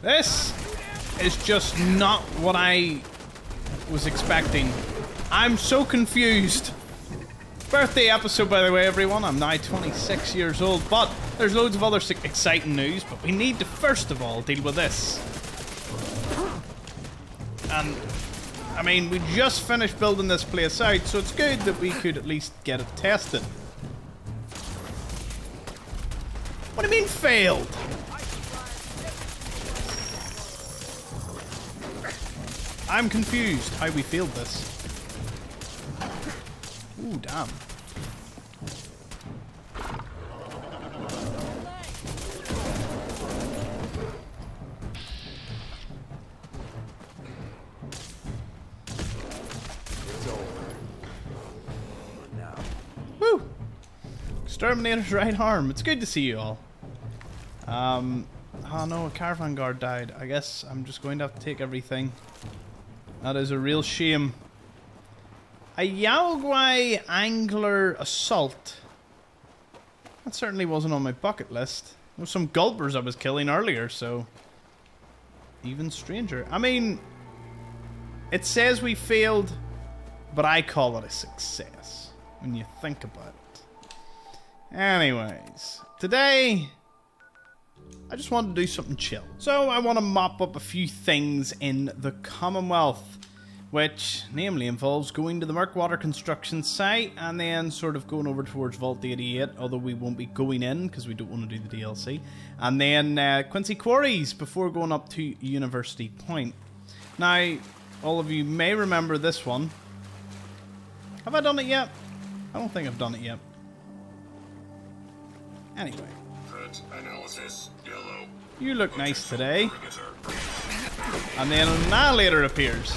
This is just not what I was expecting. I'm so confused. Birthday episode, by the way, everyone. I'm now 26 years old, but there's loads of other exciting news, but we need to first of all deal with this. And I mean, we just finished building this place out, so it's good that we could at least get it tested. What do you mean failed? I'm confused how we failed this. Ooh, damn. Woo! Exterminator's right arm. It's good to see you all. Oh no, a caravan guard died. I guess I'm just going to have to take everything. That is a real shame. A Yaogwai Angler Assault. That certainly wasn't on my bucket list. There was some gulpers I was killing earlier, so... even stranger. I mean... it says we failed, but I call it a success. When you think about it. Anyways. Today... I just want to do something chill. So I want to mop up a few things in the Commonwealth, which namely involves going to the Murkwater construction site and then sort of going over towards Vault 88, although we won't be going in because we don't want to do the DLC. And then Quincy Quarries before going up to University Point. Now, all of you may remember this one. Have I done it yet? I don't think I've done it yet. Anyway. Analysis, yellow. You look nice today. And then an Annihilator appears.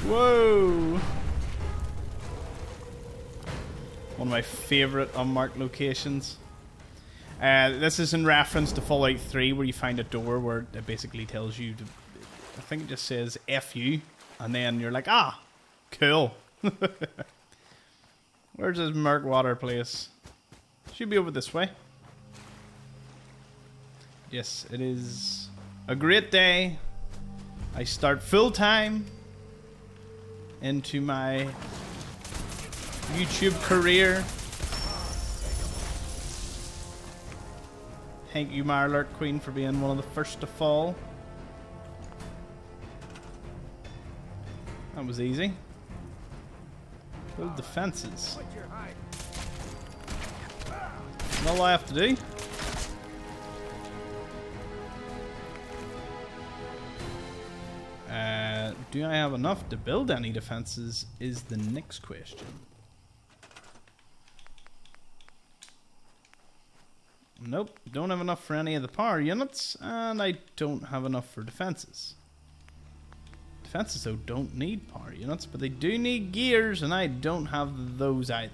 Whoa! One of my favorite unmarked locations. This is in reference to Fallout 3, where you find a door where it basically tells you to... I think it just says F you, and then you're like, ah, cool. Where's this Murkwater place? Should be over this way. Yes, it is a great day. I start full time into my YouTube career. Thank you, Marlert Queen, for being one of the first to fall. That was easy. Build defenses. That's all I have to do. Do I have enough to build any defenses is the next question. Nope, don't have enough for any of the power units, and I don't have enough for defenses. Defenses, though, don't need power units, but they do need gears, and I don't have those either.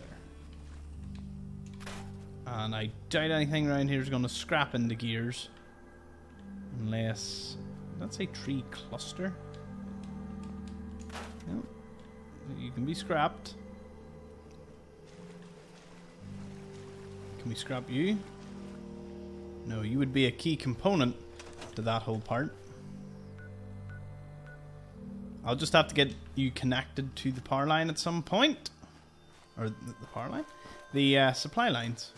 And I doubt anything around here is going to scrap into gears. Unless... that's a tree cluster. Yep. You can be scrapped. Can we scrap you? No, you would be a key component to that whole part. I'll just have to get you connected to the power line at some point. Or the power line? The supply lines.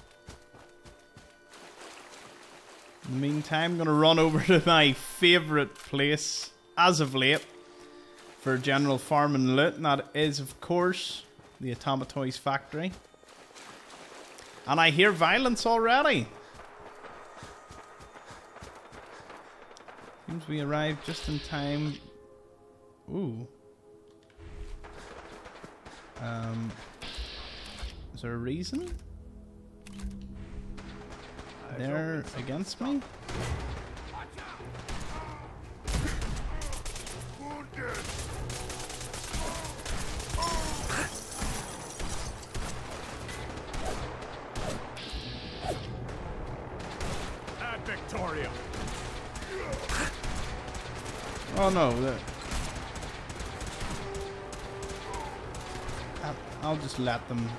In the meantime, I'm going to run over to my favourite place as of late for general farm and loot, and that is, of course, the Automatoys factory. And I hear violence already. Seems we arrived just in time. Ooh. Is there a reason? They're against me? At Victoria. Oh no, I'll just let them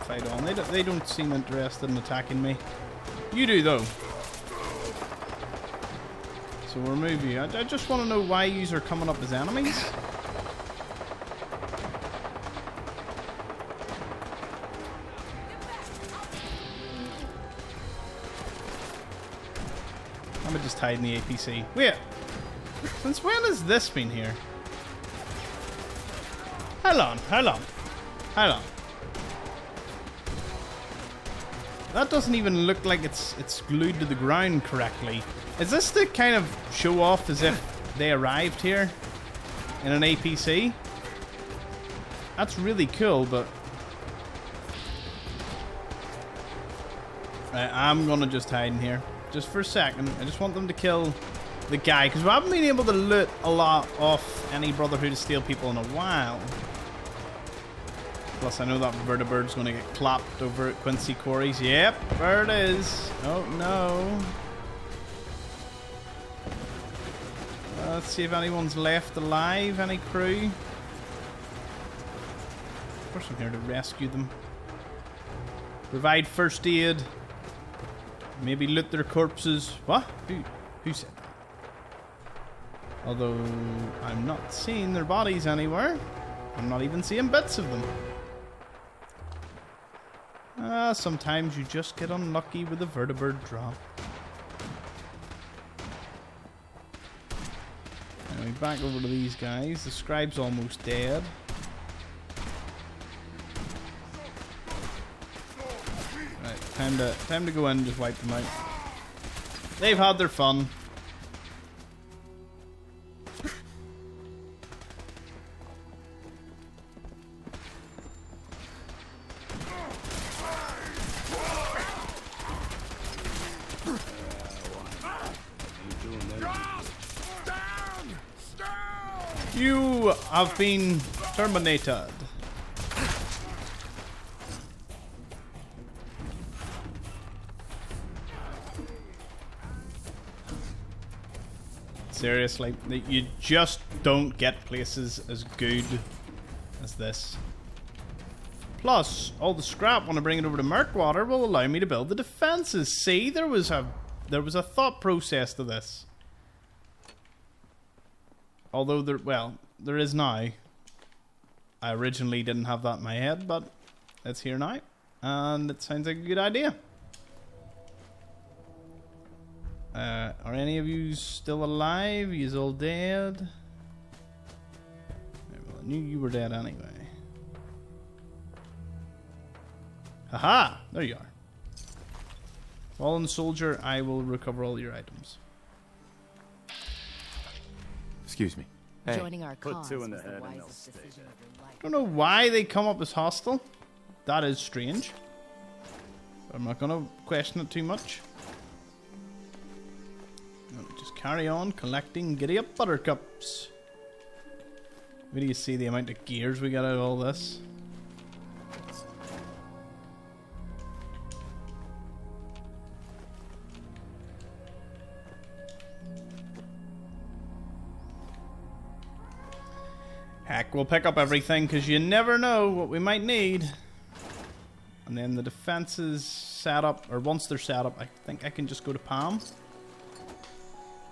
fight on. They don't seem interested in attacking me. You do though. So we'll remove you. I just want to know why yous are coming up as enemies. I'm gonna just hide in the APC. Wait, since when has this been here? Hold on. That doesn't even look like it's glued to the ground correctly. Is this to kind of show off as if they arrived here in an APC? That's really cool, but I'm gonna just hide in here just for a second. I just want them to kill the guy because we haven't been able to loot a lot off any Brotherhood of Steel people in a while. Plus, I know that vertibird's going to get clapped over at Quincy Quarries. Yep, there it is. Oh, no. Let's see if anyone's left alive. Any crew? Of course, I'm here to rescue them. Provide first aid. Maybe loot their corpses. What? Who said that? Although, I'm not seeing their bodies anywhere. I'm not even seeing bits of them. Sometimes you just get unlucky with a vertibird drop. Anyway, back over to these guys. The scribe's almost dead. Right, time to go in and just wipe them out. They've had their fun. You have been terminated. Seriously, you just don't get places as good as this. Plus, all the scrap when I bring it over to Murkwater will allow me to build the defenses. See, there was a thought process to this. Although there is now. I originally didn't have that in my head, but it's here now. And it sounds like a good idea. Are any of you still alive? Yous all dead? Well, I knew you were dead anyway. Haha! There you are. Fallen soldier, I will recover all your items. Excuse me. Hey, Joining our put cause two in the was head and wisest they'll stay decision of your life. Don't know why they come up as hostile. That is strange. I'm not gonna question it too much. Just carry on collecting giddy up buttercups. Where do you see the amount of gears we got out of all this? Heck, we'll pick up everything because you never know what we might need. And then the defenses set up, or once they're set up, I think I can just go to Palm.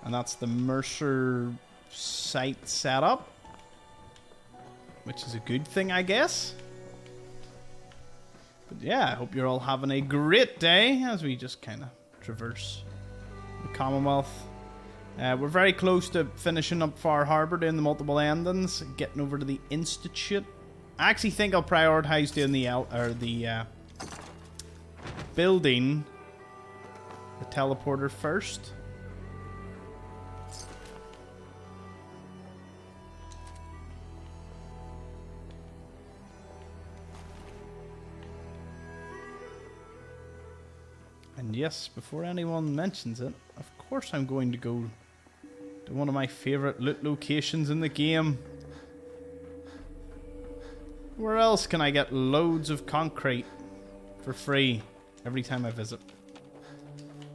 And that's the Mercer site setup, which is a good thing, I guess. But yeah, I hope you're all having a great day as we just kind of traverse the Commonwealth. We're very close to finishing up Far Harbour, doing the multiple endings, getting over to the Institute. I actually think I'll prioritize doing the building the teleporter first. And yes, before anyone mentions it, of course I'm going to go to one of my favourite loot locations in the game. Where else can I get loads of concrete for free every time I visit?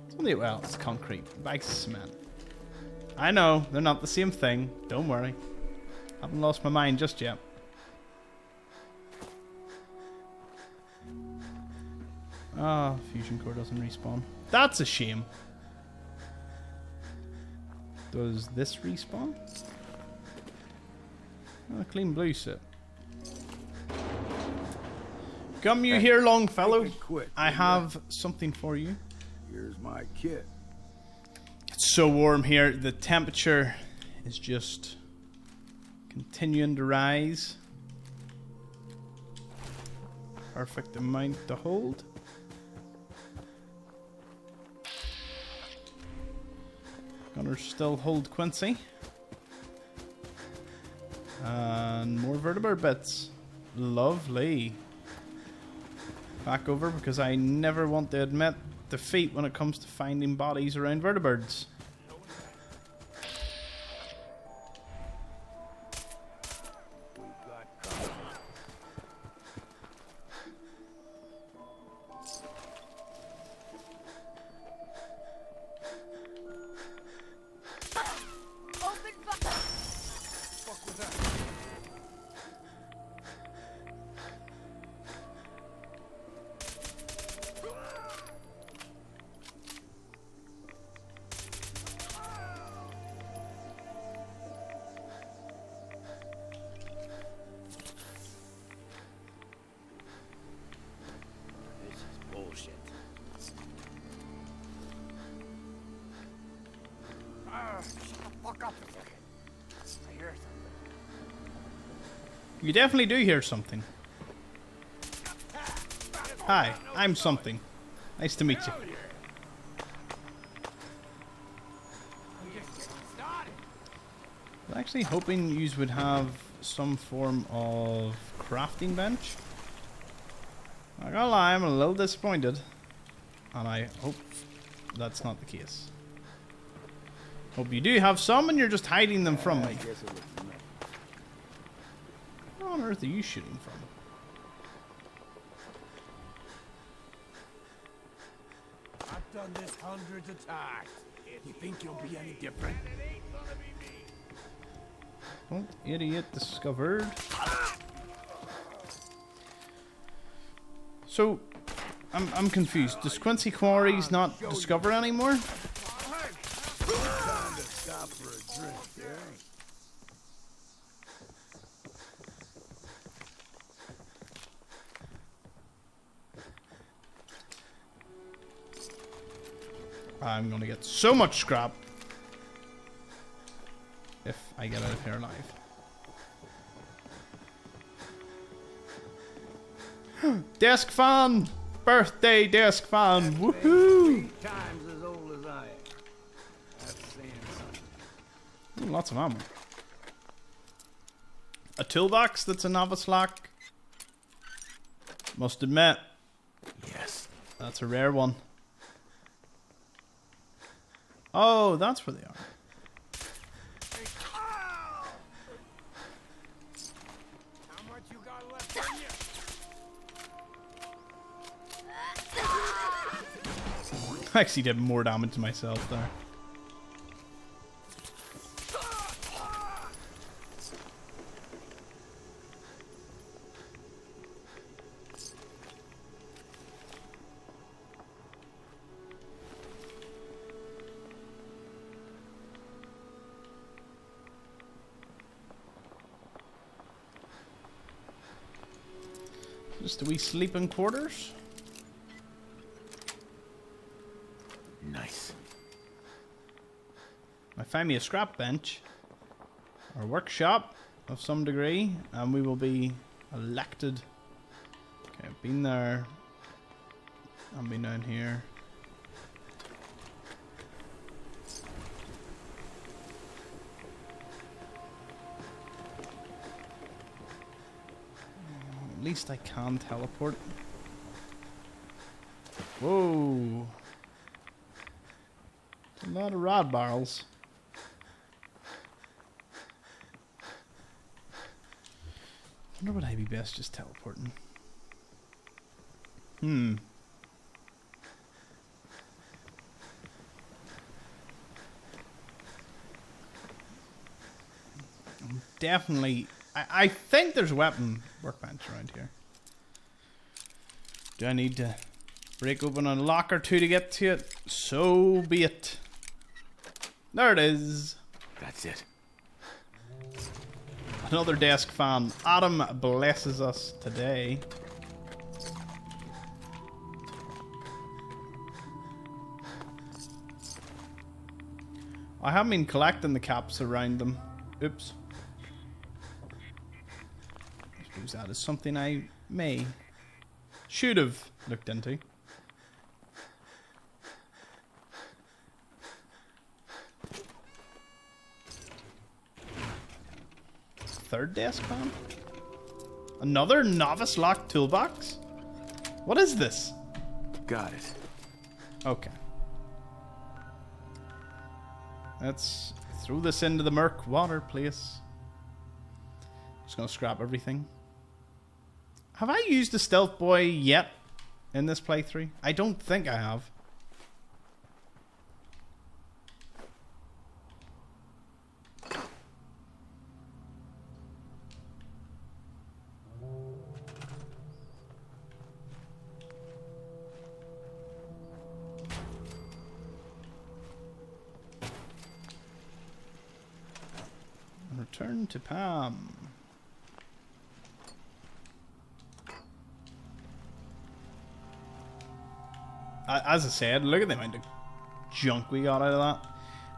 It's only, well, it's concrete. Bags of cement. I know, they're not the same thing. Don't worry. Haven't lost my mind just yet. Ah, fusion core doesn't respawn. That's a shame. Does this respawn? Oh, clean blue suit. Come you here, Longfellow. I have something for you. Here's my kit. It's so warm here. The temperature is just continuing to rise. Perfect amount to hold. Gonna still hold Quincy. And more vertebrate bits. Lovely. Back over because I never want to admit defeat when it comes to finding bodies around vertebrates. You definitely do hear something. Hi, I'm something. Nice to meet you. I was actually hoping you would have some form of crafting bench. Not gonna lie, I'm a little disappointed. And I hope that's not the case. Hope you do have some and you're just hiding them from me. Where on earth are you shooting from? I've done this hundreds of times. You think you'll be any different? Oh, idiot discovered. So, I'm confused. Does Quincy Quarries not discover anymore? Time to stop for a drink, yeah? I'm gonna get so much scrap if I get out of here alive. Desk fan! Birthday desk fan! Woohoo! Times as old as I am. That's saying something. Ooh, lots of ammo. A toolbox that's a novice lock. Must admit, Yes. that's a rare one. Oh, that's where they are. How much you got left in you? I actually did more damage to myself there. Just a wee sleeping quarters. Nice. I find me a scrap bench or workshop of some degree, and we will be elected. Okay, I've been there. I've been down here. At least I can teleport. Whoa. A lot of rod barrels. I wonder would I be best just teleporting? I'm definitely... I think there's a weapon workbench around here. Do I need to Break open a lock or two to get to it. So be it. There it is. That's it. Another desk fan. Adam blesses us today. I haven't been collecting the caps around them. Oops. I suppose that is something I should have looked into. Third desk fan? Another novice lock toolbox? What is this? Got it. Okay. Let's throw this into the murk water place. Just gonna scrap everything. Have I used the stealth boy yet in this playthrough? I don't think I have. Return to Pam. As I said, look at the amount of junk we got out of that.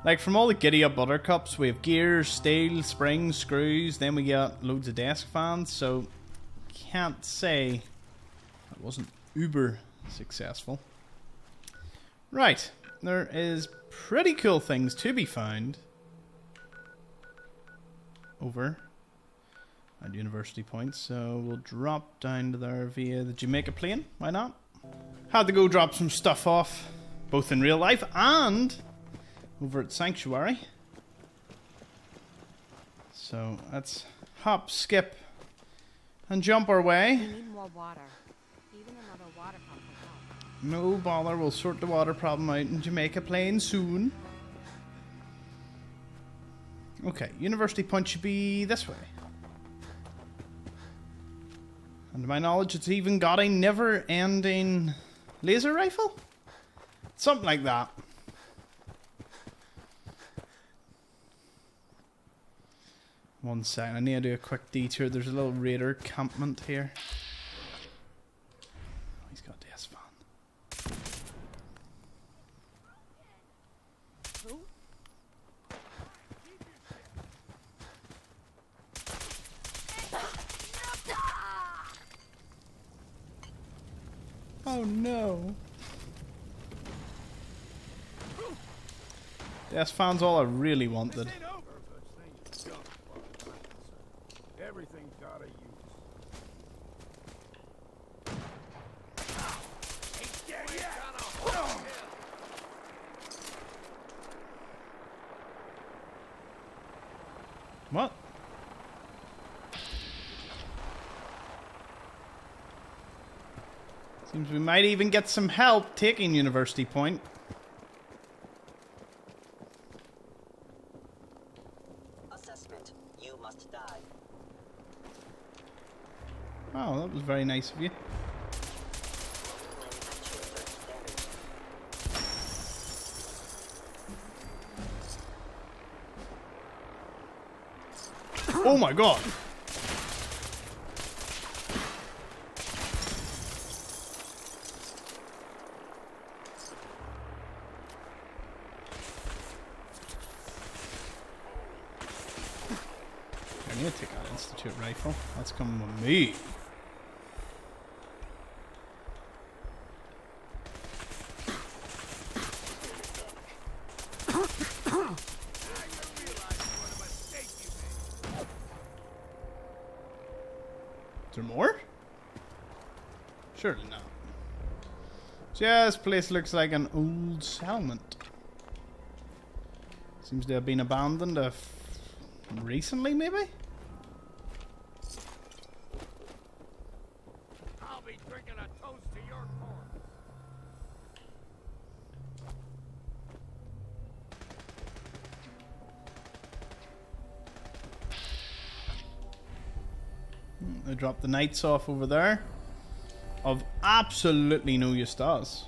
Like, from all the giddy up buttercups, we have gears, steel, springs, screws, then we got loads of desk fans, so can't say that wasn't uber successful. Right, there is pretty cool things to be found over at University Point, so we'll drop down to there via the Jamaica plane. Why not? Had to go drop some stuff off, both in real life and over at Sanctuary. So let's hop, skip, and jump our way. We need more water. Even another water pump will help. No bother, we'll sort the water problem out in Jamaica plane soon. Okay, University Point should be this way. And to my knowledge, it's even got a never-ending laser rifle? Something like that. One second, I need to do a quick detour. There's a little raider campment here. Oh, he's got DS fan. Oh no. DS fan's all I really wanted. Everything's got a use. What? Seems we might even get some help taking University Point. Assessment. You must die. Oh, that was very nice of you. Oh my god! I need to take that Institute rifle. That's coming with me. Is there more? Surely not. So yeah, this place looks like an old settlement. Seems to have been abandoned recently, maybe? I'll be drinking a toast to your corn. I dropped the knights off over there. of absolutely no use to us.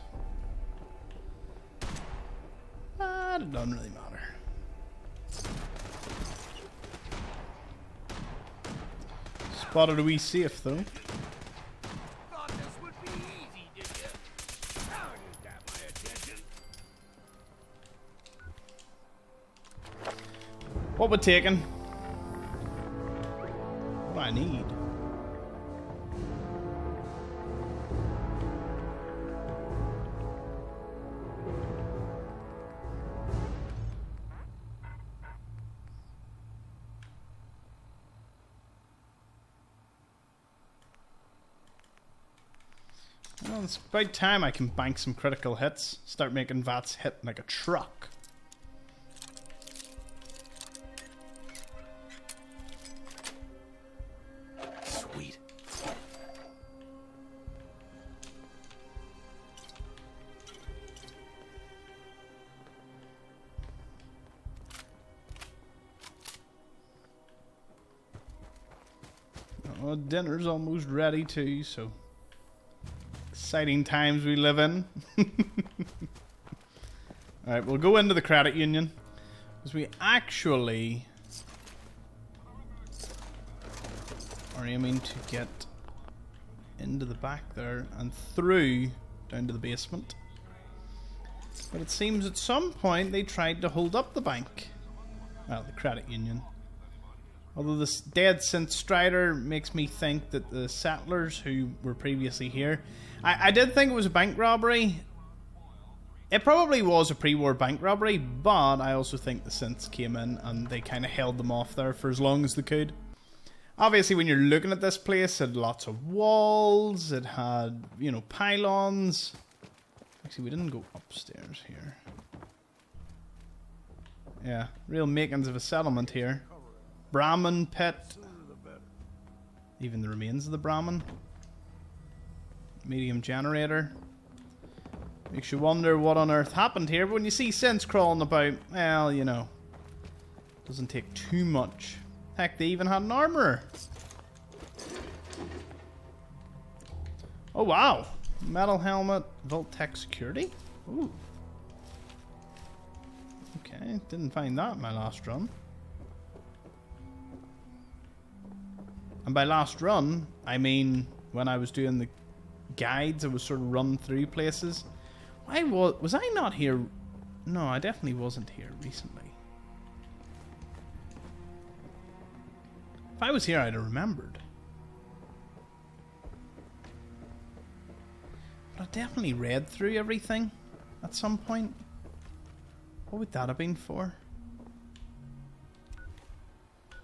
But it doesn't really matter. Spotted a wee safe though. Thought this would be easy, did you? Now you got my attention. What we're taking? What do I need? Well, it's about time I can bank some critical hits. Start making VATs hit like a truck. Sweet. Oh, dinner's almost ready too, so exciting times we live in. Alright, we'll go into the credit union because we actually are aiming to get into the back there and through down to the basement. But it seems at some point they tried to hold up the bank. Well, the credit union. Although this dead synth Strider makes me think that the settlers who were previously here... I did think it was a bank robbery. It probably was a pre-war bank robbery, but I also think the synths came in and they kind of held them off there for as long as they could. Obviously, when you're looking at this place, it had lots of walls, it had, you know, pylons. Actually, we didn't go upstairs here. Yeah, real makings of a settlement here. Brahmin pit. Even the remains of the Brahmin. Medium generator. Makes you wonder what on earth happened here. But when you see synths crawling about, well, you know, doesn't take too much. Heck, they even had an armorer. Oh, wow. Metal helmet, Vault-Tec security. Ooh. Okay, didn't find that in my last run. And by last run, I mean when I was doing the guides, I was sort of run through places. Why was I not here? No, I definitely wasn't here recently. If I was here, I'd have remembered. But I definitely read through everything at some point. What would that have been for?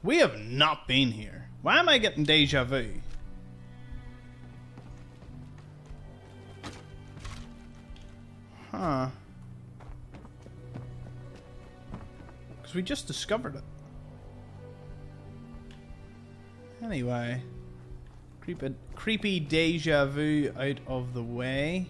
We have not been here. Why am I getting deja vu? Huh. Because we just discovered it. Anyway. Creepy deja vu out of the way.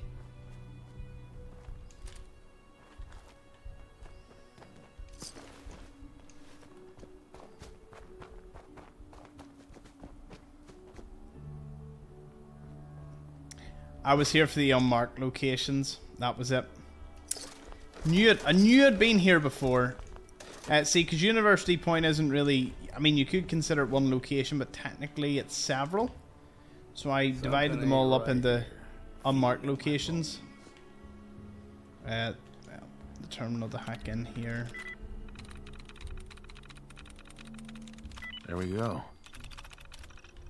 I was here for the unmarked locations. That was it. I knew I'd been here before. See, because University Point isn't really... I mean, you could consider it one location, but technically it's several. So I divided them all up into unmarked locations. Well, the terminal to hack in here. There we go.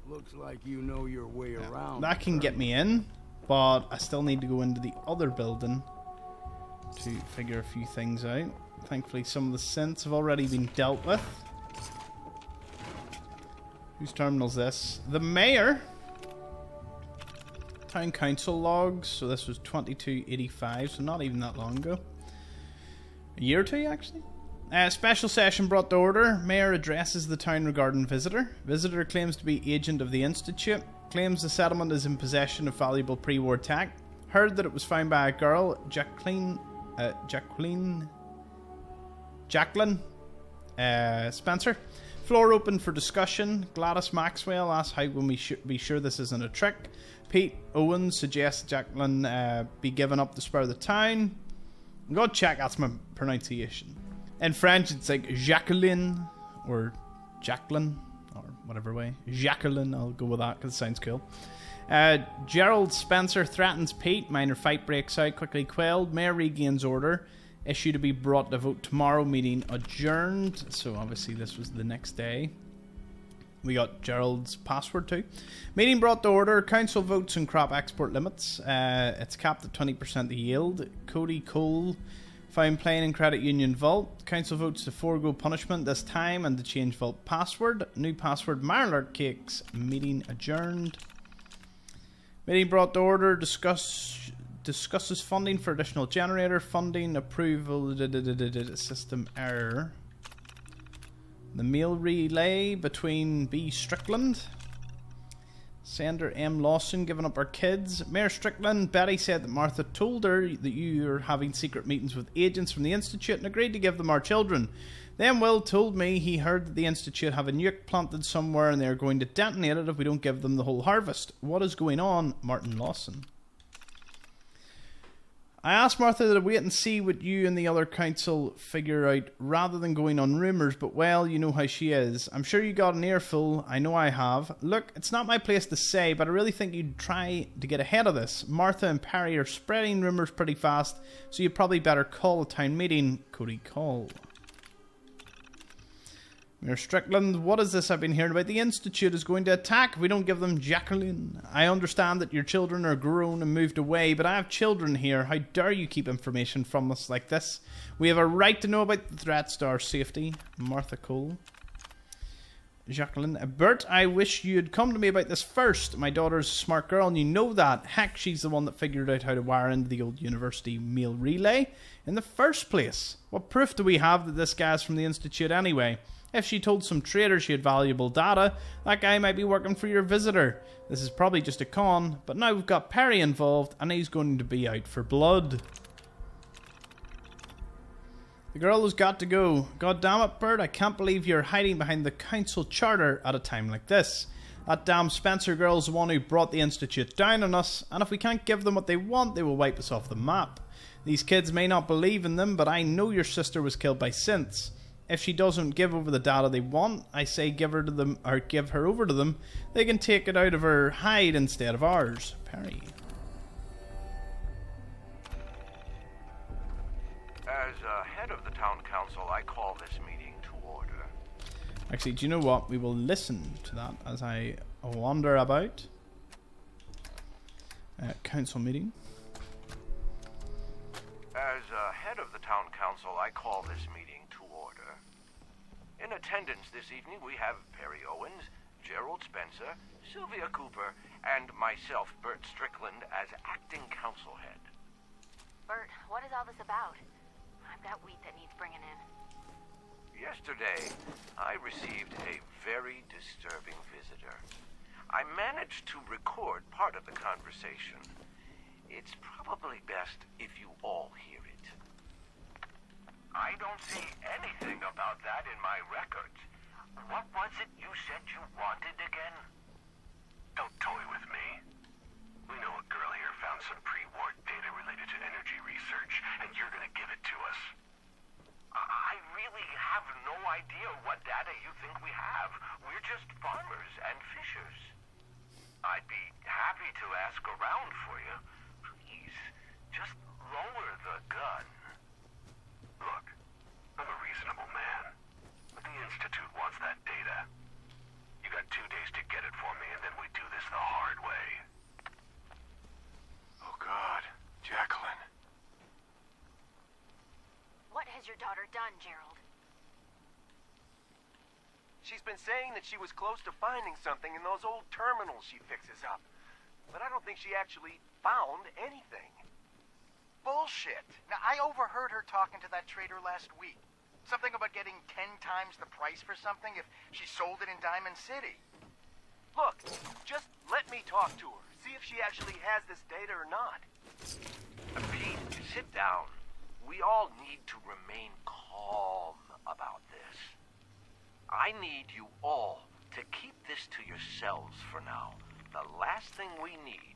Looks like you know your way around. That can get me in, but I still need to go into the other building to figure a few things out. Thankfully, some of the synths have already been dealt with. Whose terminal's this? The mayor. Town council logs. So this was 2285, so not even that long ago. A year or two, actually. Special session brought to order. Mayor addresses the town regarding visitor. Visitor claims to be agent of the Institute. Claims the settlement is in possession of valuable pre-war tech. Heard that it was found by a girl, Jacqueline Spencer. Floor open for discussion. Gladys Maxwell asks how can we be sure this isn't a trick. Pete Owens suggests Jacqueline be given up to spare the town. Go check, that's my pronunciation. In French, it's like Jacqueline or Jacqueline or whatever way. Jacqueline, I'll go with that because it sounds cool. Gerald Spencer threatens Pete. Minor fight breaks out, quickly quelled. Mayor regains order. Issue to be brought to vote tomorrow. Meeting adjourned. So obviously this was the next day. We got Gerald's password too. Meeting brought to order. Council votes on crop export limits. It's capped at 20% of yield. Cody Cole found playing in credit union vault. Council votes to forego punishment this time and to change vault password. New password. Marlert cakes. Meeting adjourned. Meeting brought to order. Discusses funding for additional generator. Funding approval. System error. The mail relay between B. Strickland. Sender M. Lawson giving up our kids. Mayor Strickland. Betty said that Martha told her that you are having secret meetings with agents from the Institute and agreed to give them our children. Then Will told me he heard that the Institute have a nuke planted somewhere and they are going to detonate it if we don't give them the whole harvest. What is going on? Martin Lawson. I asked Martha to wait and see what you and the other council figure out rather than going on rumours, but well, you know how she is. I'm sure you got an earful. I know I have. Look, it's not my place to say, but I really think you'd try to get ahead of this. Martha and Perry are spreading rumours pretty fast, so you'd probably better call a town meeting. Cody Call. Mayor Strickland, what is this I've been hearing about? The Institute is going to attack if we don't give them Jacqueline. I understand that your children are grown and moved away, but I have children here. How dare you keep information from us like this? We have a right to know about the threats to our safety. Martha Cole. Jacqueline. Bert, I wish you had come to me about this first. My daughter's a smart girl and you know that. Heck, she's the one that figured out how to wire into the old university mail relay in the first place. What proof do we have that this guy's from the Institute anyway? If she told some traitor she had valuable data, that guy might be working for your visitor. This is probably just a con, but now we've got Perry involved and he's going to be out for blood. The girl has got to go. God damn it, Bert, I can't believe you're hiding behind the council charter at a time like this. That damn Spencer girl's the one who brought the Institute down on us, and if we can't give them what they want, they will wipe us off the map. These kids may not believe in them, but I know your sister was killed by synths. If she doesn't give over the data they want, I say give her over to them. They can take it out of her hide instead of ours. Perry. As head of the town council, I call this meeting to order. Actually, do you know what? We will listen to that as I wander about. Council meeting. As head of the town council, I call this meeting to order. In attendance this evening, we have Perry Owens, Gerald Spencer, Sylvia Cooper, and myself, Bert Strickland, as acting council head. Bert, what is all this about? I've got wheat that needs bringing in. Yesterday, I received a very disturbing visitor. I managed to record part of the conversation. It's probably best if you all hear it. I don't see anything about that in my records. What was it you said you wanted again? Don't toy with me. We know a girl here found some pre-war data related to energy research, and you're gonna give it to us. I really have no idea what data you think we have. We're just farmers and fishers. I'd be happy to ask around for you. Please, just lower the gun. Look, I'm a reasonable man, but the Institute wants that data. You got 2 days to get it for me, and then we do this the hard way. Oh God, Jacqueline. What has your daughter done, Gerald? She's been saying that she was close to finding something in those old terminals she fixes up. But I don't think she actually found anything. Bullshit. Now, I overheard her talking to that trader last week. Something about getting 10 times the price for something if she sold it in Diamond City. Look, just let me talk to her. See if she actually has this data or not. Pete, sit down. We all need to remain calm about this. I need you all to keep this to yourselves for now. The last thing we need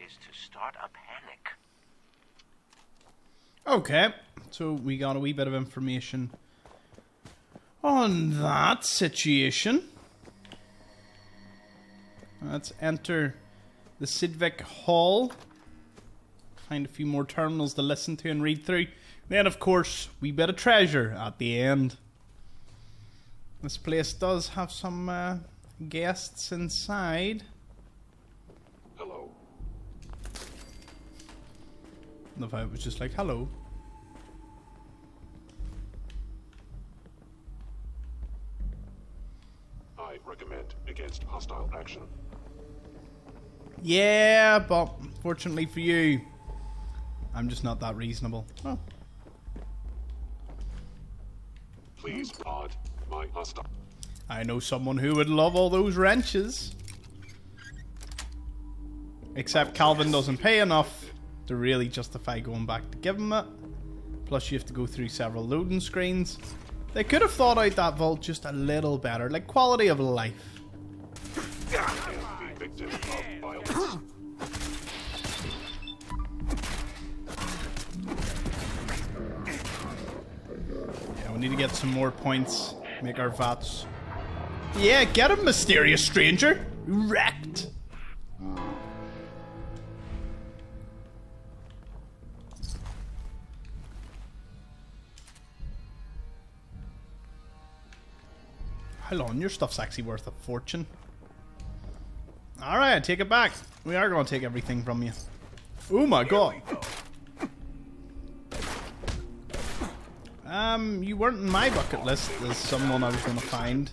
is to start a panic. Okay, so we got a wee bit of information on that situation. Let's enter the Civic Hall. Find a few more terminals to listen to and read through. Then, of course, we bit of treasure at the end. This place does have some guests inside. Hello. The vibe was just like, hello. I recommend against hostile action. Yeah, but fortunately for you, I'm just not that reasonable. Oh. Please mod my hostile. I know someone who would love all those wrenches. Except Calvin doesn't pay enough to really justify going back to give him it. Plus you have to go through several loading screens. They could have thought out that vault just a little better, like quality of life. And be victim of violence. Yeah, we need to get some more points. Make our VATs. Yeah, get him, mysterious stranger! Wrecked! Hold on, your stuff's actually worth a fortune. Alright, I take it back. We are going to take everything from you. Oh my god. You weren't in my bucket list as someone I was going to find.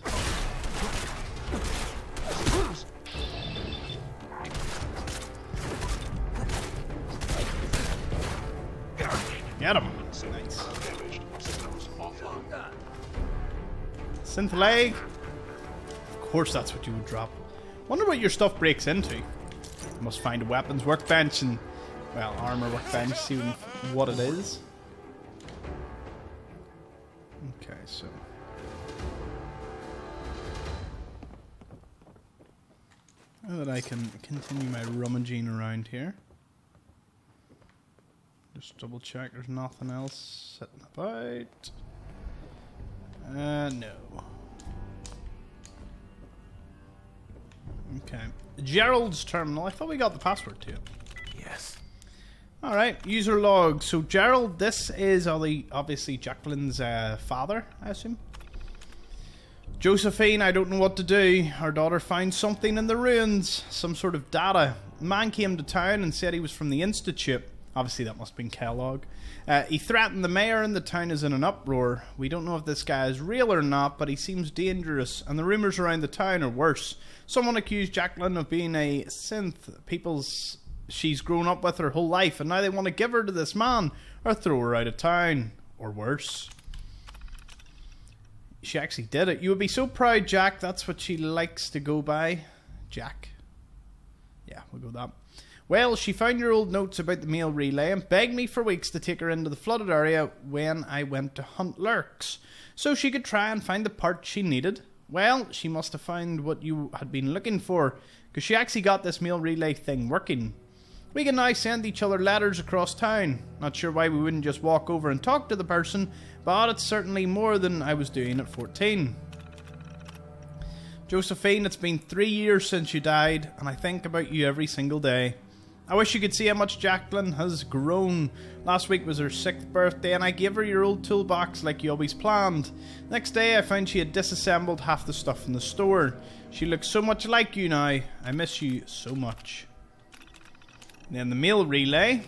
Get him. Nice. Synth leg. Of course that's what you would drop. Wonder what your stuff breaks into. Must find a weapons workbench and, well, armor workbench, see what it is. Okay, so now that I can continue my rummaging around here. Just double check there's nothing else sitting about. No. Okay. Gerald's terminal. I thought we got the password to it. Yes. Alright, user log. So Gerald, this is obviously Jacqueline's father, I assume. Josephine, I don't know what to do. Our daughter found something in the ruins. Some sort of data. A man came to town and said he was from the Institute. Obviously that must have been Kellogg. He threatened the mayor and the town is in an uproar. We don't know if this guy is real or not, but he seems dangerous. And the rumours around the town are worse. Someone accused Jacqueline of being a synth. She's grown up with her whole life and now they want to give her to this man or throw her out of town. Or worse. She actually did it. You would be so proud, Jack. That's what she likes to go by. Jack. Yeah, we'll go with that. Well, she found your old notes about the mail relay and begged me for weeks to take her into the flooded area when I went to hunt lurks, so she could try and find the part she needed. Well, she must have found what you had been looking for, because she actually got this mail relay thing working. We can now send each other letters across town. Not sure why we wouldn't just walk over and talk to the person, but it's certainly more than I was doing at 14. Josephine, it's been 3 years since you died, and I think about you every single day. I wish you could see how much Jacqueline has grown. Last week was her 6th birthday and I gave her your old toolbox like you always planned. Next day I found she had disassembled half the stuff in the store. She looks so much like you now. I miss you so much. Then the mail relay.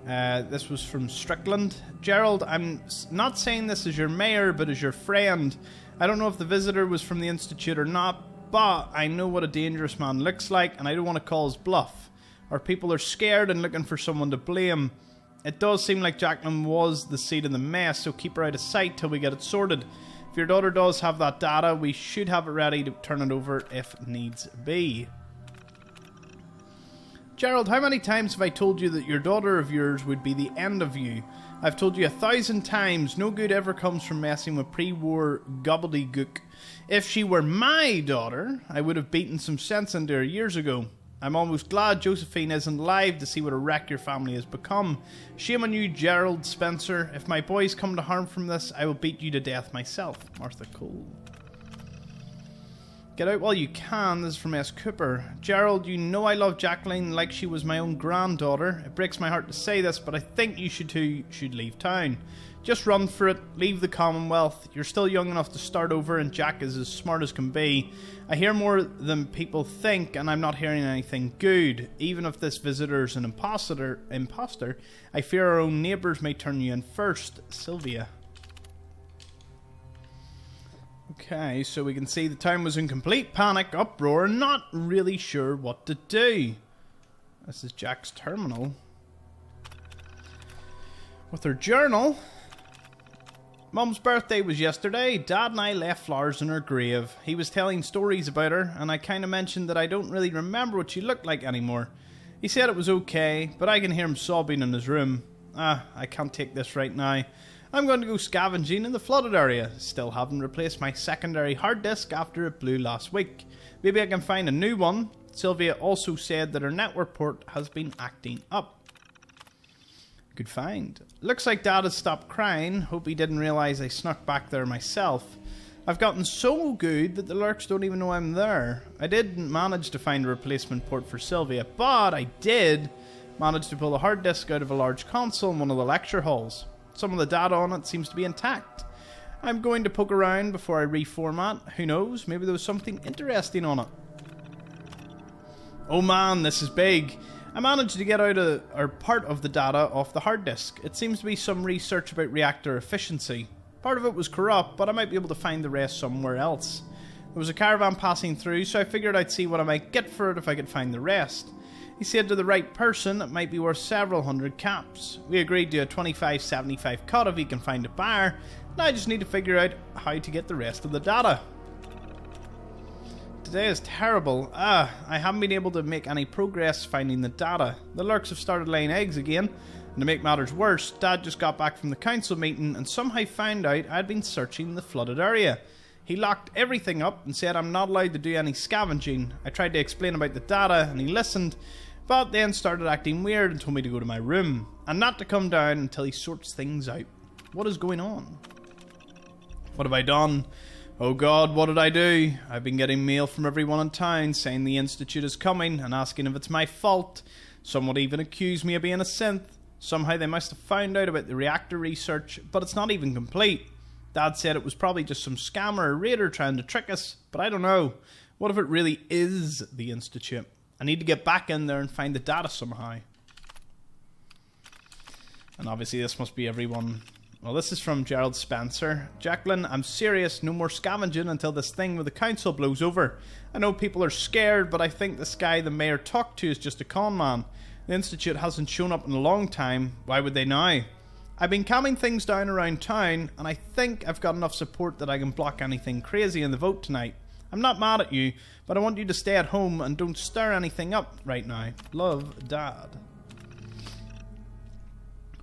This was from Strickland. Gerald, I'm not saying this as your mayor but as your friend. I don't know if the visitor was from the Institute or not, but I know what a dangerous man looks like and I don't want to call his bluff. Our people are scared and looking for someone to blame. It does seem like Jacqueline was the seed in the mess, so keep her out of sight till we get it sorted. If your daughter does have that data, we should have it ready to turn it over if needs be. Gerald, how many times have I told you that your daughter of yours would be the end of you? I've told you 1,000 times, no good ever comes from messing with pre-war gobbledygook. If she were my daughter, I would have beaten some sense into her years ago. I'm almost glad Josephine isn't alive to see what a wreck your family has become. Shame on you, Gerald Spencer. If my boys come to harm from this, I will beat you to death myself. Martha Cole. Get out while you can. This is from S. Cooper. Gerald, you know I love Jacqueline like she was my own granddaughter. It breaks my heart to say this, but I think you should leave town. Just run for it. Leave the Commonwealth. You're still young enough to start over, and Jack is as smart as can be. I hear more than people think, and I'm not hearing anything good. Even if this visitor's an imposter, I fear our own neighbours may turn you in first. Sylvia. Okay, so we can see the town was in complete panic, uproar, not really sure what to do. This is Jack's terminal. With her journal. Mum's birthday was yesterday. Dad and I left flowers in her grave. He was telling stories about her, and I kind of mentioned that I don't really remember what she looked like anymore. He said it was okay, but I can hear him sobbing in his room. I can't take this right now. I'm going to go scavenging in the flooded area. Still haven't replaced my secondary hard disk after it blew last week. Maybe I can find a new one. Sylvia also said that her network port has been acting up. Good find. Looks like Dad has stopped crying. Hope he didn't realise I snuck back there myself. I've gotten so good that the lurks don't even know I'm there. I didn't manage to find a replacement port for Sylvia, but I did manage to pull a hard disk out of a large console in one of the lecture halls. Some of the data on it seems to be intact. I'm going to poke around before I reformat. Who knows, maybe there was something interesting on it. Oh man, this is big. I managed to get out part of the data off the hard disk. It seems to be some research about reactor efficiency. Part of it was corrupt, but I might be able to find the rest somewhere else. There was a caravan passing through, so I figured I'd see what I might get for it if I could find the rest. He said to the right person it might be worth several hundred caps. We agreed to a 25.75 cut if he can find a buyer. Now I just need to figure out how to get the rest of the data. Today is terrible. I haven't been able to make any progress finding the data. The lurks have started laying eggs again, and to make matters worse, Dad just got back from the council meeting and somehow found out I'd been searching the flooded area. He locked everything up and said I'm not allowed to do any scavenging. I tried to explain about the data and he listened, but then started acting weird and told me to go to my room and not to come down until he sorts things out. What is going on? What have I done? Oh God, what did I do? I've been getting mail from everyone in town saying the Institute is coming and asking if it's my fault. Some would even accuse me of being a synth. Somehow they must have found out about the reactor research, but it's not even complete. Dad said it was probably just some scammer or raider trying to trick us, but I don't know. What if it really is the Institute? I need to get back in there and find the data somehow. And obviously this must be everyone. Well, this is from Gerald Spencer. Jacqueline, I'm serious. No more scavenging until this thing with the council blows over. I know people are scared, but I think this guy the mayor talked to is just a con man. The Institute hasn't shown up in a long time. Why would they now? I've been calming things down around town, and I think I've got enough support that I can block anything crazy in the vote tonight. I'm not mad at you, but I want you to stay at home and don't stir anything up right now. Love, Dad.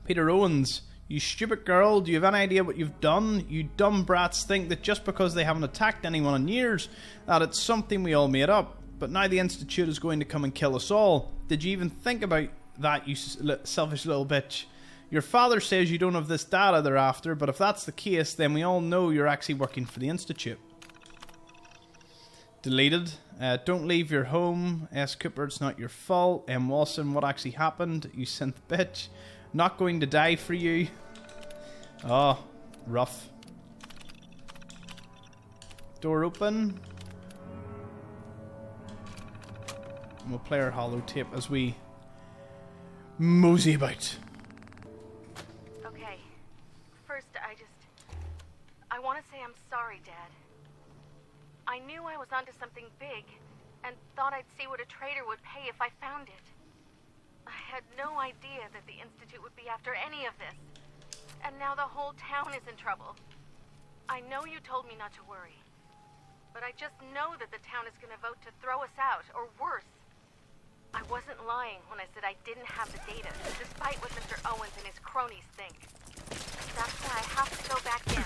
Peter Owens. You stupid girl, do you have any idea what you've done? You dumb brats think that just because they haven't attacked anyone in years, that it's something we all made up. But now the Institute is going to come and kill us all. Did you even think about that, you selfish little bitch? Your father says you don't have this data they're after, but if that's the case, then we all know you're actually working for the Institute. Deleted. Don't leave your home. S. Cooper, it's not your fault. M. Wilson, what actually happened? You synth bitch. Not going to die for you. Oh, rough. Door open. And we'll play our holotape as we mosey about. Okay. First, I want to say I'm sorry, Dad. I knew I was onto something big, and thought I'd see what a trader would pay if I found it. I had no idea that the Institute would be after any of this. And now the whole town is in trouble. I know you told me not to worry, but I just know that the town is going to vote to throw us out, or worse. I wasn't lying when I said I didn't have the data, despite what Mr. Owens and his cronies think. That's why I have to go back in.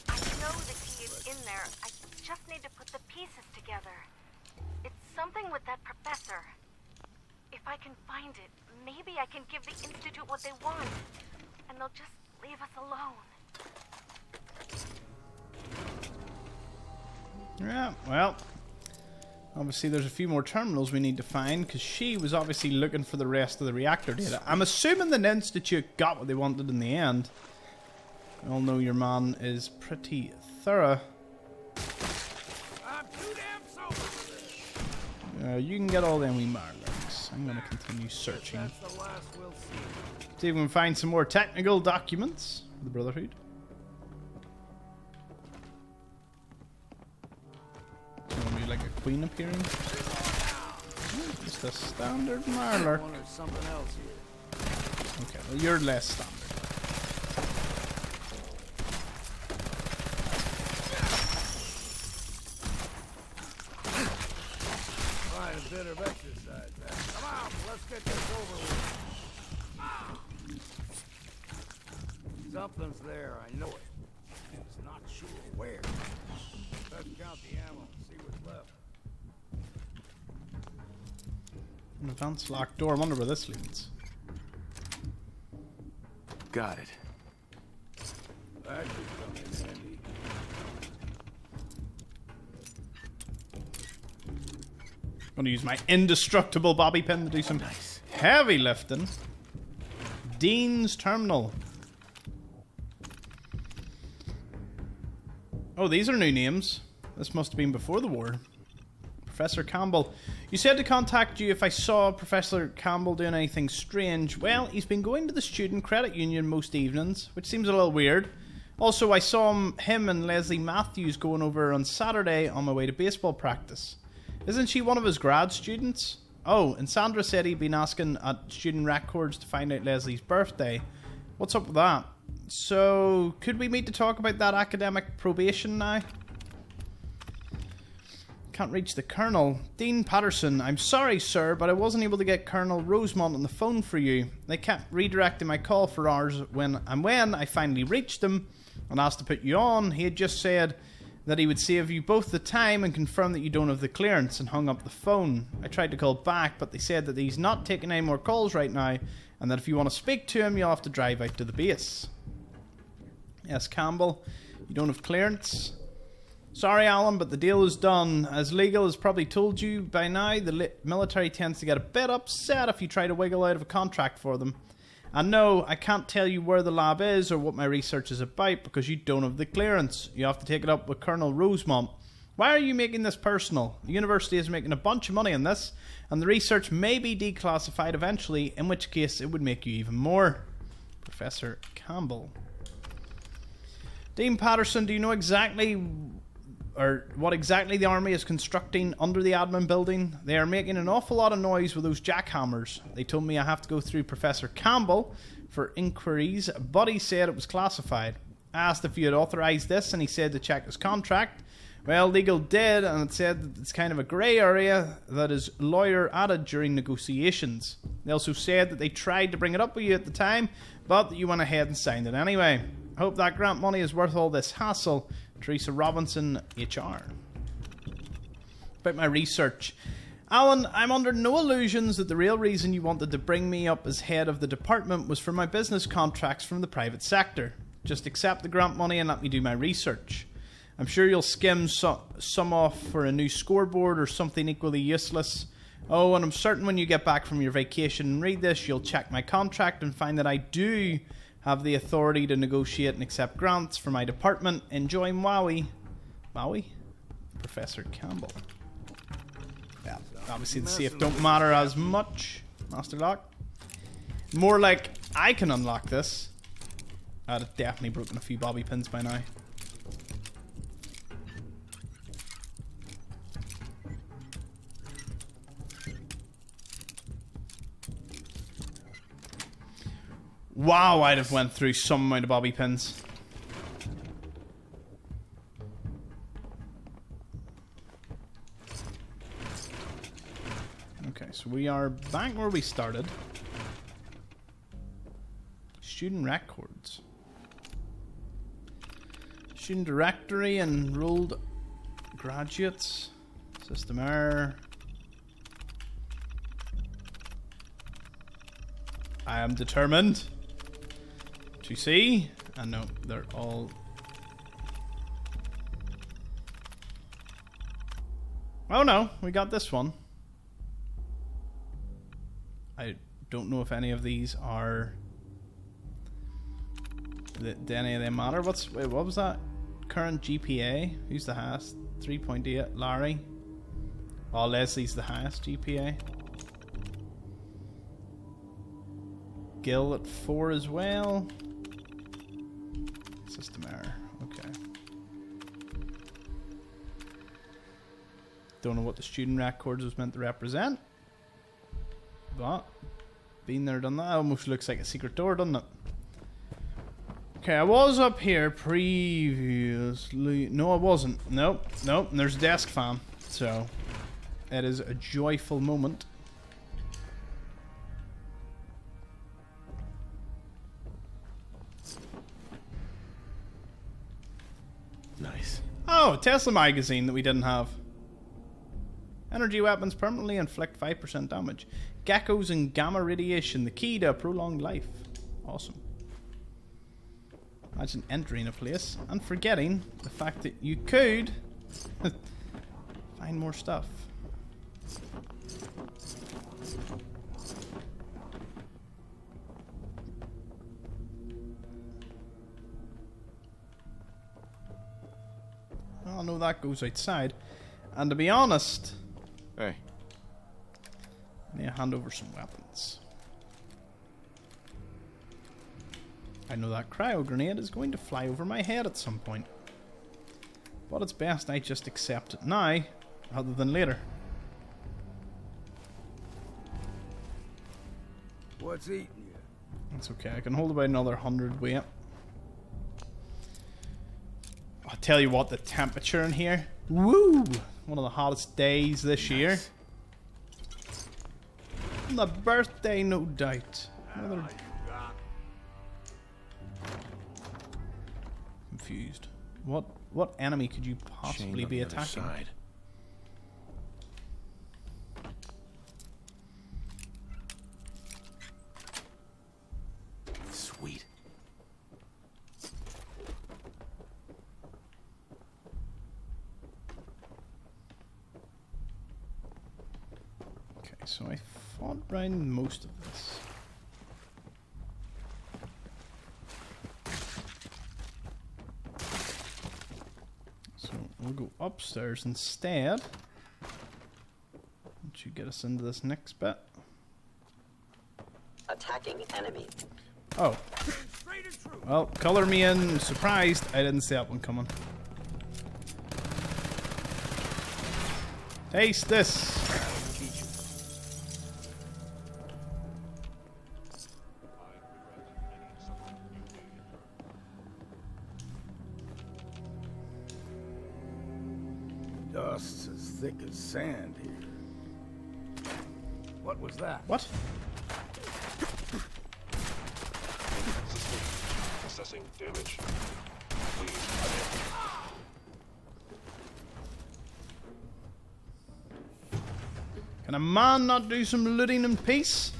I know the key is in there. I just need to put the pieces together. It's something with that professor. If I can find it, maybe I can give the Institute what they want. And they'll just leave us alone. Yeah, well, obviously there's a few more terminals we need to find, because she was obviously looking for the rest of the reactor data. I'm assuming the Institute got what they wanted in the end. We all know your man is pretty thorough. I'm too damn sober for this. You can get all them wee marlings. I'm going to continue searching. That's the last we'll see. See if we can find some more technical documents for the Brotherhood. Maybe like a queen appearing. Just a standard marler. There's something else here. Okay, well you're less standard. Find a bit of exercise, man. Come on, let's get this over with. Something's there, I know it. Just not sure where. Let's count the ammo and see what's left. An advanced locked door. I wonder where this leads. Got it. That should come in handy. I'm going to use my indestructible bobby pin to do some heavy lifting. Dean's Terminal. Oh, these are new names. This must have been before the war. Professor Campbell. You said to contact you if I saw Professor Campbell doing anything strange. Well, he's been going to the Student Credit Union most evenings, which seems a little weird. Also, I saw him and Leslie Matthews going over on Saturday on my way to baseball practice. Isn't she one of his grad students? Oh, and Sandra said he'd been asking at student records to find out Leslie's birthday. What's up with that? So, could we meet to talk about that academic probation now? Can't reach the Colonel. Dean Patterson, I'm sorry, sir, but I wasn't able to get Colonel Rosemont on the phone for you. They kept redirecting my call for hours when I finally reached him and asked to put you on, he had just said that he would save you both the time and confirm that you don't have the clearance, and hung up the phone. I tried to call back, but they said that he's not taking any more calls right now, and that if you want to speak to him, you'll have to drive out to the base. Yes, Campbell, you don't have clearance? Sorry, Alan, but the deal is done. As Legal has probably told you by now, the military tends to get a bit upset if you try to wiggle out of a contract for them. And no, I can't tell you where the lab is or what my research is about because you don't have the clearance. You have to take it up with Colonel Rosemont. Why are you making this personal? The university is making a bunch of money on this, and the research may be declassified eventually, in which case it would make you even more. Professor Campbell. Dean Patterson, do you know exactly what exactly the army is constructing under the admin building? They are making an awful lot of noise with those jackhammers. They told me I have to go through Professor Campbell for inquiries, but he said it was classified. I asked if he had authorized this, and he said to check his contract. Well, Legal did, and it said that it's kind of a grey area that his lawyer added during negotiations. They also said that they tried to bring it up with you at the time, but that you went ahead and signed it anyway. I hope that grant money is worth all this hassle. Teresa Robinson, HR. About my research. Alan, I'm under no illusions that the real reason you wanted to bring me up as head of the department was for my business contracts from the private sector. Just accept the grant money and let me do my research. I'm sure you'll skim some off for a new scoreboard or something equally useless. Oh, and I'm certain when you get back from your vacation and read this, you'll check my contract and find that I do have the authority to negotiate and accept grants for my department. Enjoy Maui. Maui? Professor Campbell. Yeah, obviously the safe don't matter as much. Master lock. More like I can unlock this. I'd have definitely broken a few bobby pins by now. Wow, I'd have went through some amount of bobby pins. Okay, so we are back where we started. Student records. Student directory, enrolled graduates. System error. I am determined to see. And no, they're all... Oh no, we got this one. I don't know if any of these are... Do any of them matter? Wait, what was that? Current GPA? Who's the highest? 3.8. Larry. Oh, Leslie's the highest GPA. Gil at 4 as well. System error. Okay. Don't know what the student records was meant to represent. But, been there, done that. Almost looks like a secret door, doesn't it? Okay, I was up here previously. No, I wasn't. Nope, nope. And there's a desk fan. So, it is a joyful moment. Nice. Oh, Tesla magazine that we didn't have. Energy weapons permanently inflict 5% damage. Geckos and gamma radiation, the key to a prolonged life. Awesome. Imagine entering a place and forgetting the fact that you could find more stuff. Well, I know that goes outside. And to be honest... Hey. I need to hand over some weapons. I know that cryo grenade is going to fly over my head at some point. But it's best I just accept it now, rather than later. What's eating you? That's okay, I can hold about another 100 weight. I'll tell you what, the temperature in here. Woo! One of the hottest days this year. On the birthday, no doubt. Another... Confused. What enemy could you possibly be attacking? Side. Sweet. Okay, so I fought around most of this. So we'll go upstairs instead. That should get us into this next bit. Attacking enemy. Oh. Well, color me in. Surprised. I didn't see that one coming. Taste this. Dust's as thick as sand here. What was that? What? Assessing damage. Can a man not do some looting in peace?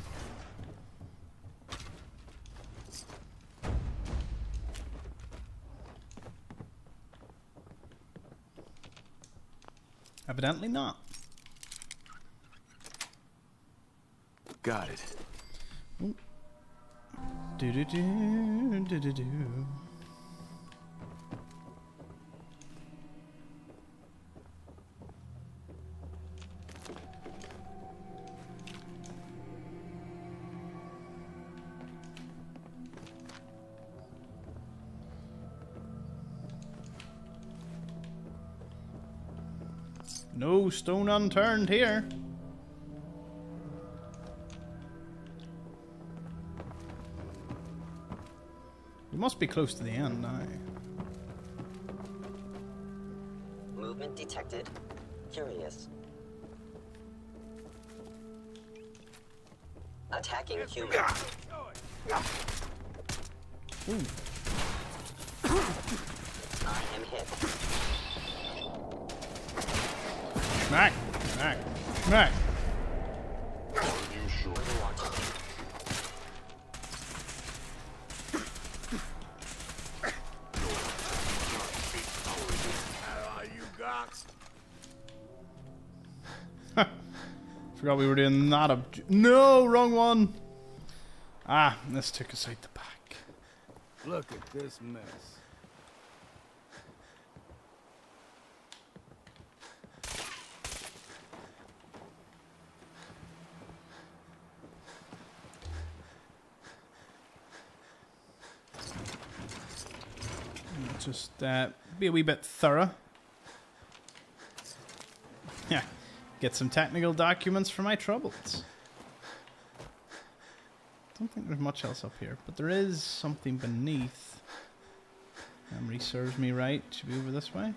Evidently not. Got it. Do do do do do do. No stone unturned here. We must be close to the end now. Movement detected. Curious. Attacking human. Ooh. I am hit. Smack, smack, smack. Forgot we were doing that. No, wrong one. Ah, this took us out the back. Look at this mess. Just be a wee bit thorough. Yeah, get some technical documents for my troubles. Don't think there's much else up here, but there is something beneath. Memory serves me right. Should be over this way.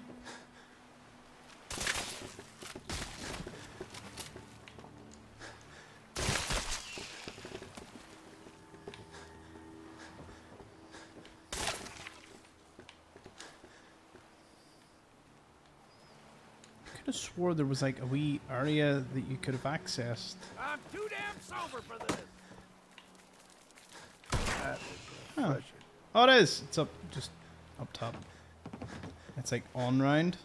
I could have swore there was like a wee area that you could have accessed. I'm too damn sober for this. Oh. Oh, it is. It's up, just up top. It's like on round.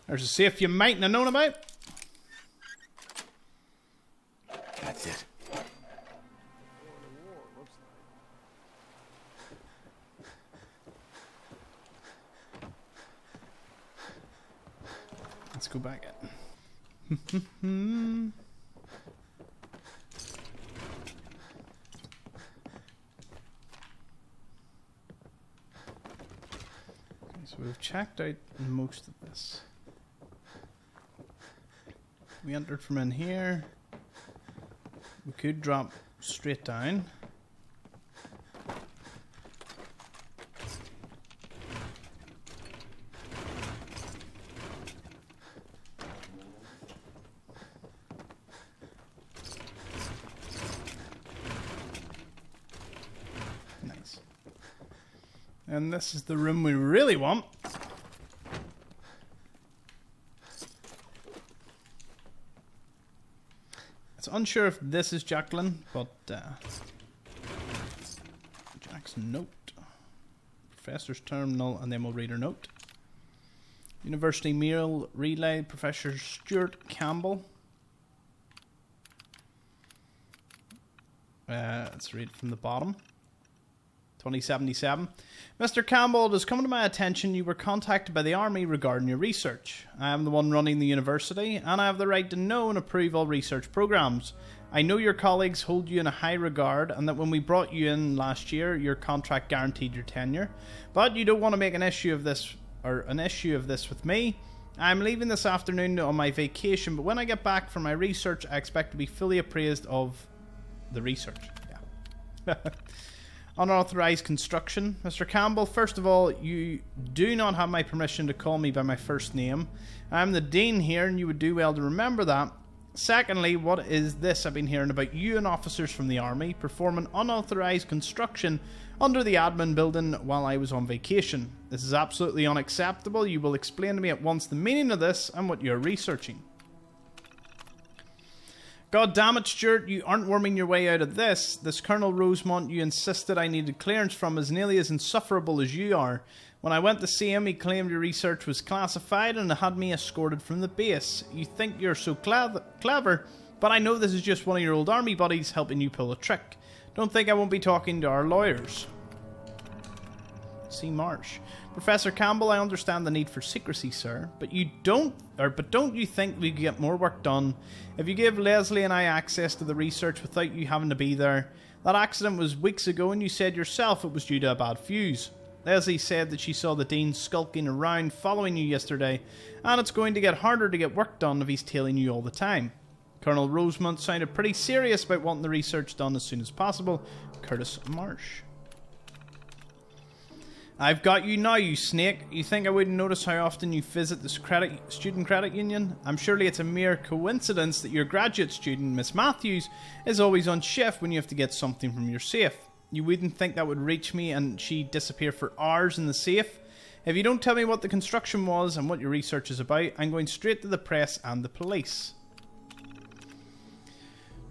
There's a safe you mightn't have known about. That's it. Let's go back in. Okay, so we've checked out most of this. We entered from in here. We could drop straight down. Nice. And this is the room we really want. It's unsure if this is Jacqueline, but Jack's note. Professor's terminal, and then we'll read her note. University Mail Relay, Professor Stuart Campbell. Let's read from the bottom. 2077. Mr. Campbell, it has come to my attention you were contacted by the Army regarding your research. I am the one running the university, and I have the right to know and approve all research programs. I know your colleagues hold you in a high regard, and that when we brought you in last year, your contract guaranteed your tenure. But you don't want to make an issue of this with me. I'm leaving this afternoon on my vacation, but when I get back from my research, I expect to be fully appraised of the research. Yeah. Unauthorized construction. Mr. Campbell, first of all, you do not have my permission to call me by my first name. I'm the Dean here, and you would do well to remember that. Secondly, what is this I've been hearing about you and officers from the Army performing unauthorized construction under the admin building while I was on vacation? This is absolutely unacceptable. You will explain to me at once the meaning of this and what you're researching. God damn it, Stuart, you aren't worming your way out of this. This Colonel Rosemont you insisted I needed clearance from is nearly as insufferable as you are. When I went to see him, he claimed your research was classified and had me escorted from the base. You think you're so clever, but I know this is just one of your old army buddies helping you pull a trick. Don't think I won't be talking to our lawyers. C. Marsh. Professor Campbell, I understand the need for secrecy, sir, but don't you think we could get more work done if you give Leslie and I access to the research without you having to be there? That accident was weeks ago, and you said yourself it was due to a bad fuse. Leslie said that she saw the Dean skulking around following you yesterday, and it's going to get harder to get work done if he's tailing you all the time. Colonel Rosemont sounded pretty serious about wanting the research done as soon as possible. Curtis Marsh. I've got you now, you snake. You think I wouldn't notice how often you visit this student credit union? I'm surely it's a mere coincidence that your graduate student, Miss Matthews, is always on shift when you have to get something from your safe. You wouldn't think that would reach me and she'd disappear for hours in the safe. If you don't tell me what the construction was and what your research is about, I'm going straight to the press and the police.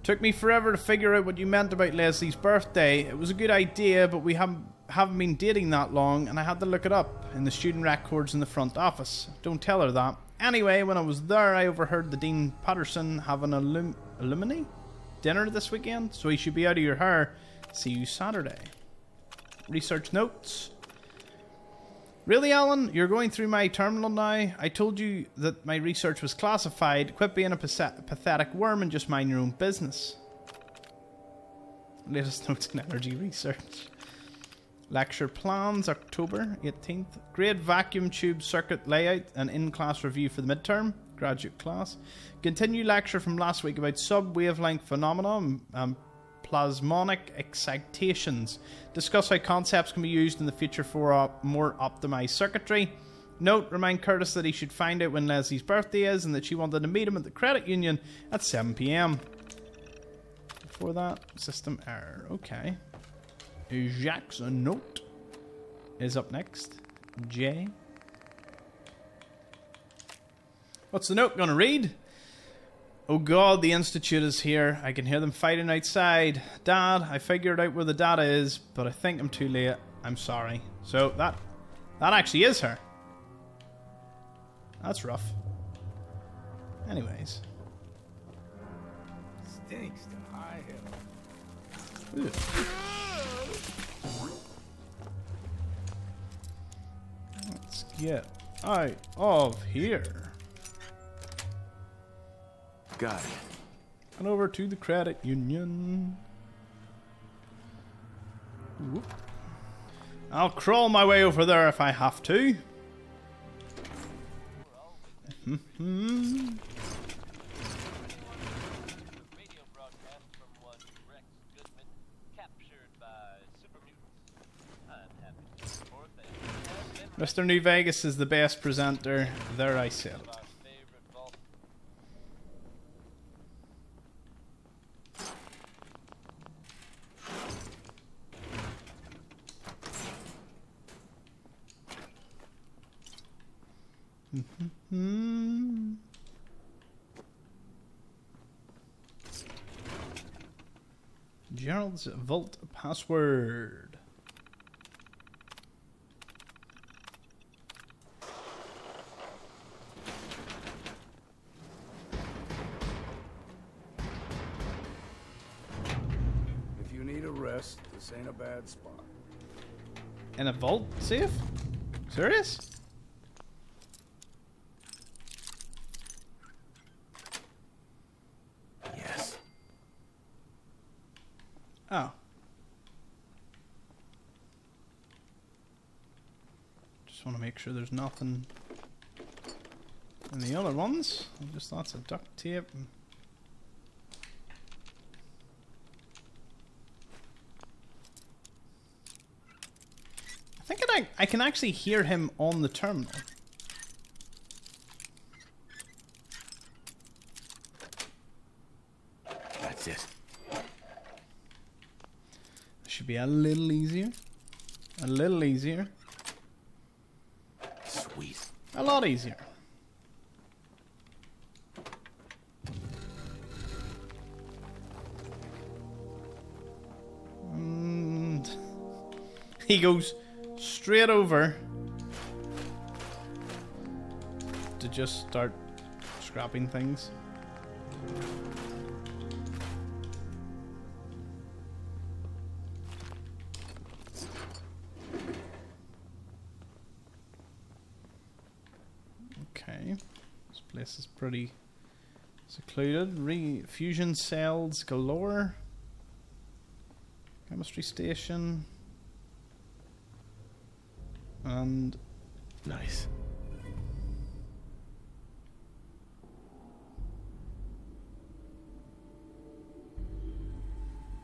Took me forever to figure out what you meant about Leslie's birthday. It was a good idea, but we haven't been dating that long, and I had to look it up in the student records in the front office. Don't tell her that. Anyway, when I was there, I overheard the Dean Patterson having an alumni dinner this weekend, so he should be out of your hair. See you Saturday. Research notes. Really, Alan? You're going through my terminal now? I told you that my research was classified. Quit being a pathetic worm and just mind your own business. Latest notes in energy research. Lecture plans, October 18th. Grade vacuum tube circuit layout and in-class review for the midterm. Graduate class. Continue lecture from last week about sub-wavelength phenomena and plasmonic excitations. Discuss how concepts can be used in the future for more optimized circuitry. Note, remind Curtis that he should find out when Leslie's birthday is and that she wanted to meet him at the credit union at 7 PM. Before that, system error. Okay. Jacques note is up next. J. What's the note gonna read? Oh god, the Institute is here. I can hear them fighting outside. Dad, I figured out where the data is, but I think I'm too late. I'm sorry. So that actually is her. That's rough. Anyways. Stinks to high hill. Ooh. Let's get out of here. Got it. And over to the credit union. Whoop. I'll crawl my way over there if I have to. Mr. New Vegas is the best presenter. There I said it. Gerald's vault password. If you need a rest, this ain't a bad spot. In a vault safe? Serious? Yes. Oh. Just want to make sure there's nothing in the other ones. Just lots of duct tape. I think I can actually hear him on the terminal. That's it. Should be a little easier. A little easier. Sweet. A lot easier. And he goes straight over to just start scrapping things. Okay, this place is pretty secluded. Fusion cells galore. Chemistry station. And nice.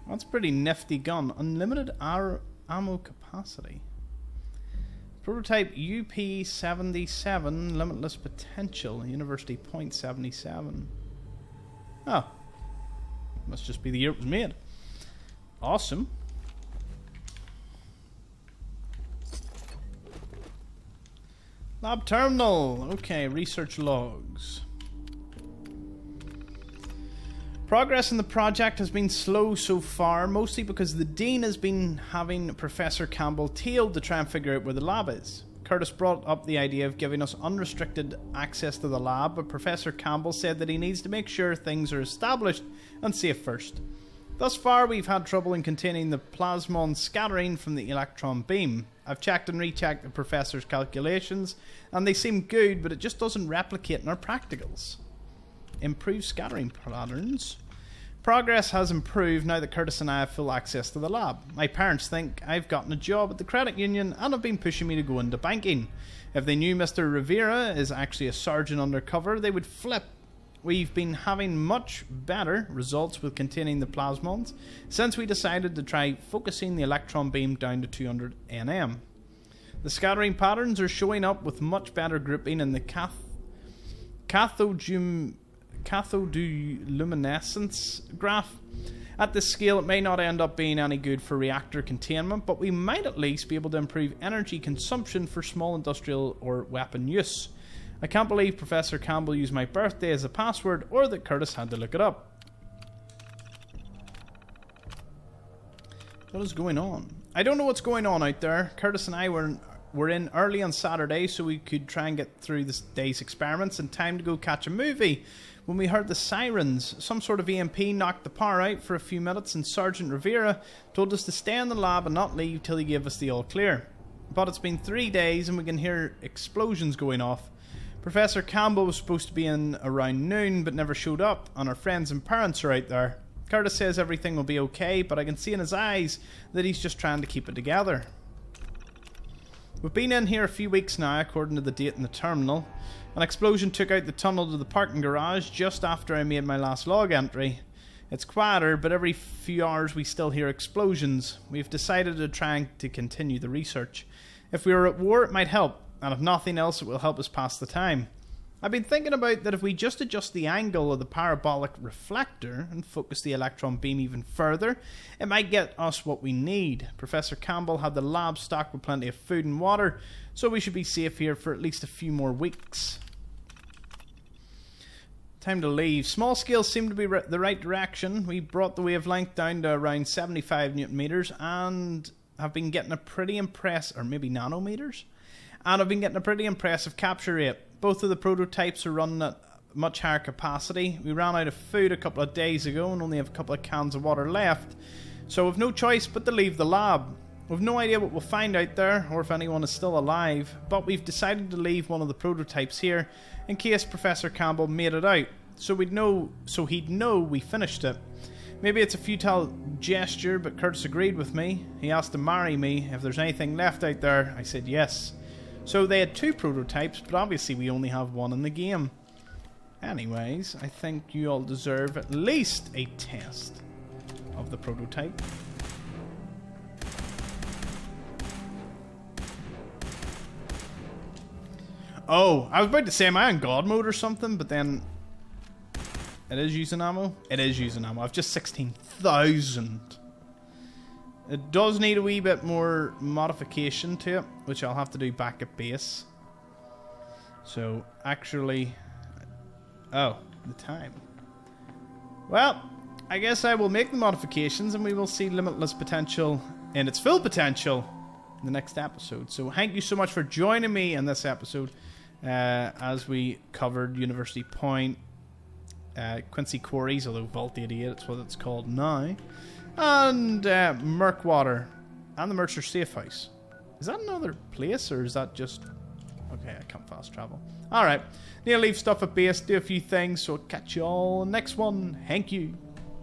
That's a pretty nifty gun. Unlimited ammo capacity. Prototype UP-77, Limitless Potential, University Point 77. Oh. Must just be the year it was made. Awesome. Lab terminal. Okay, research logs. Progress in the project has been slow so far, mostly because the Dean has been having Professor Campbell tailed to try and figure out where the lab is. Curtis brought up the idea of giving us unrestricted access to the lab, but Professor Campbell said that he needs to make sure things are established and safe first. Thus far, we've had trouble in containing the plasmon scattering from the electron beam. I've checked and rechecked the Professor's calculations, and they seem good, but it just doesn't replicate in our practicals. Improve scattering patterns. Progress has improved now that Curtis and I have full access to the lab. My parents think I've gotten a job at the credit union and have been pushing me to go into banking. If they knew Mr. Rivera is actually a sergeant undercover, they would flip. We've been having much better results with containing the plasmons since we decided to try focusing the electron beam down to 200 nm. The scattering patterns are showing up with much better grouping in the cathodoluminescence graph. At this scale, it may not end up being any good for reactor containment, but we might at least be able to improve energy consumption for small industrial or weapon use. I can't believe Professor Campbell used my birthday as a password, or that Curtis had to look it up. What is going on? I don't know what's going on out there. Curtis and I were in early on Saturday so we could try and get through this day's experiments in time to go catch a movie. When we heard the sirens, some sort of EMP knocked the power out for a few minutes, and Sergeant Rivera told us to stay in the lab and not leave till he gave us the all clear. But it's been 3 days and we can hear explosions going off. Professor Campbell was supposed to be in around noon but never showed up, and our friends and parents are out there. Curtis says everything will be okay, but I can see in his eyes that he's just trying to keep it together. We've been in here a few weeks now, according to the date in the terminal. An explosion took out the tunnel to the parking garage just after I made my last log entry. It's quieter, but every few hours we still hear explosions. We've decided to try to continue the research. If we were at war, it might help, and if nothing else, it will help us pass the time. I've been thinking about that if we just adjust the angle of the parabolic reflector and focus the electron beam even further, it might get us what we need. Professor Campbell had the lab stocked with plenty of food and water, so we should be safe here for at least a few more weeks. Time to leave. Small scales seem to be the right direction. We brought the wavelength down to around 75 newton meters and have been getting a pretty impressive, or maybe nanometers, and have been getting a pretty impressive capture rate. Both of the prototypes are running at much higher capacity. We ran out of food a couple of days ago and only have a couple of cans of water left, so we've no choice but to leave the lab. We've no idea what we'll find out there or if anyone is still alive, but we've decided to leave one of the prototypes here in case Professor Campbell made it out, so he'd know we finished it. Maybe it's a futile gesture, but Curtis agreed with me. He asked to marry me if there's anything left out there. I said yes. So they had 2 prototypes, but obviously we only have 1 in the game. Anyways, I think you all deserve at least a test of the prototype. Oh, I was about to say, am I on God mode or something? But then, it is using ammo? It is using ammo. I've just 16,000. It does need a wee bit more modification to it, which I'll have to do back at base. So, actually... Oh, the time. Well, I guess I will make the modifications and we will see Limitless Potential in its full potential in the next episode. So, thank you so much for joining me in this episode as we covered University Point, Quincy Quarries, although Vault 88, it's what it's called now. And Murkwater and the Mercer Safe House. Is that another place or is that just... Okay, I can't fast travel. Alright, need to leave stuff at base, do a few things, so I'll catch you all next one. Thank you.